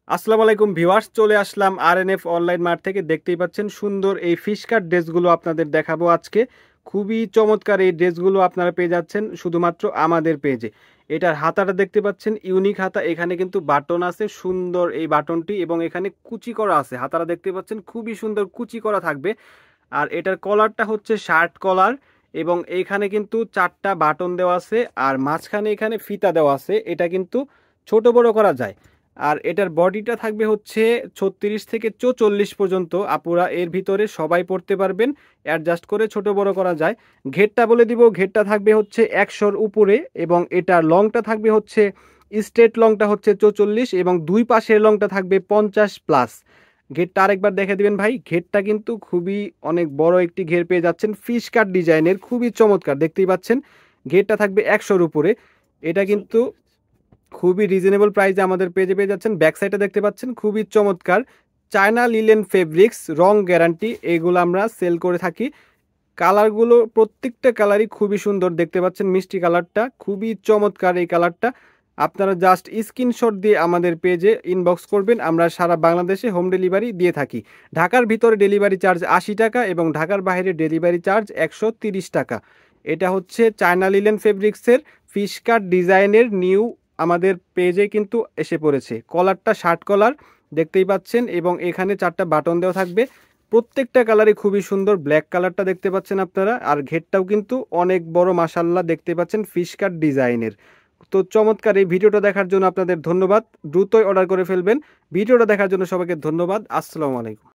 আসসালামু আলাইকুম ভিউয়ার্স, চলে আসলাম আরএনএফ অনলাইন মার্ট থেকে। দেখতেই পাচ্ছেন সুন্দর এই ফিশ কাট ড্রেসগুলো আপনাদের দেখাবো আজকে। খুবই চমৎকার এই ড্রেসগুলো আপনারা পেয়ে যাচ্ছেন শুধুমাত্র আমাদের পেজে। এটার হাতাটা দেখতে পাচ্ছেন ইউনিক হাতা, এখানে কিন্তু বাটন আছে সুন্দর এই বাটনটি, এবং এখানে কুচি করা আছে। হাতাটা দেখতে পাচ্ছেন খুবই সুন্দর কুচি করা থাকবে। আর এটার কলারটা হচ্ছে শার্ট কলার, এবং এইখানে কিন্তু 4টা বাটন দেওয়া আছে, আর মাঝখানে এখানে ফিতা দেওয়া আছে। এটা কিন্তু ছোট বড় করা যায়। আর এটার বডিটা থাকবে হচ্ছে 36 থেকে 44 পর্যন্ত। আপুরা এর ভিতরে সবাই পড়তে পারবেন, অ্যাডজাস্ট করে ছোট বড় করা যায়। ঘেরটা বলে দিব, ঘেরটা থাকবে হচ্ছে 100-র উপরে, এবং এটার লংটা থাকবে হচ্ছে স্ট্রেট লংটা হচ্ছে 44, এবং দুই পাশের লংটা থাকবে 50+। ঘেরটা আরেকবার দেখে দিবেন ভাই। ঘেরটা কিন্তু খুবই অনেক বড় একটি ঘের পেয়ে যাচ্ছেন, ফিশ কাট ডিজাইনের, খুবই চমৎকার। দেখতেই পাচ্ছেন ঘেরটা থাকবে 100-র উপরে। এটা কিন্তু খুবই রিজনেবল প্রাইসে আমাদের পেজে পেয়ে যাচ্ছেন। ব্যাক সাইডে দেখতে পাচ্ছেন খুবই চমৎকার চায়না লিলেন ফেব্রিক্স, রং গ্যারান্টি, এগুলো আমরা সেল করে থাকি। কালারগুলো প্রত্যেকটা কালারই খুবই সুন্দর। দেখতে পাচ্ছেন মিষ্টি কালারটা খুবই চমৎকার। এই কালারটা আপনারা জাস্ট স্ক্রিনশট দিয়ে আমাদের পেজে ইনবক্স করবেন, আমরা সারা বাংলাদেশে হোম ডেলিভারি দিয়ে থাকি। ঢাকার ভিতরে ডেলিভারি চার্জ 80 টাকা, এবং ঢাকার বাইরে ডেলিভারি চার্জ 130 টাকা। এটা হচ্ছে চায়না লিলেন ফেব্রিক্সের ফিশ কাট ডিজাইনের নিউ আমাদের পেজে কিন্তু এসে পড়েছে। কলারটা শার্ট কলার দেখতেই পাচ্ছেন, এবং এখানে 4টা বাটন দেওয়া থাকবে। প্রত্যেকটা কালারই খুবই সুন্দর। ব্ল্যাক কালারটা দেখতে পাচ্ছেন আপনারা, আর ঘেরটাও কিন্তু অনেক বড় মাশাল্লাহ দেখতে পাচ্ছেন ফিশ কাট ডিজাইনের। তো চমৎকার এই ভিডিওটা দেখার জন্য আপনাদের ধন্যবাদ। দ্রুতই অর্ডার করে ফেলবেন। ভিডিওটা দেখার জন্য সবাইকে ধন্যবাদ। আসসালামু আলাইকুম।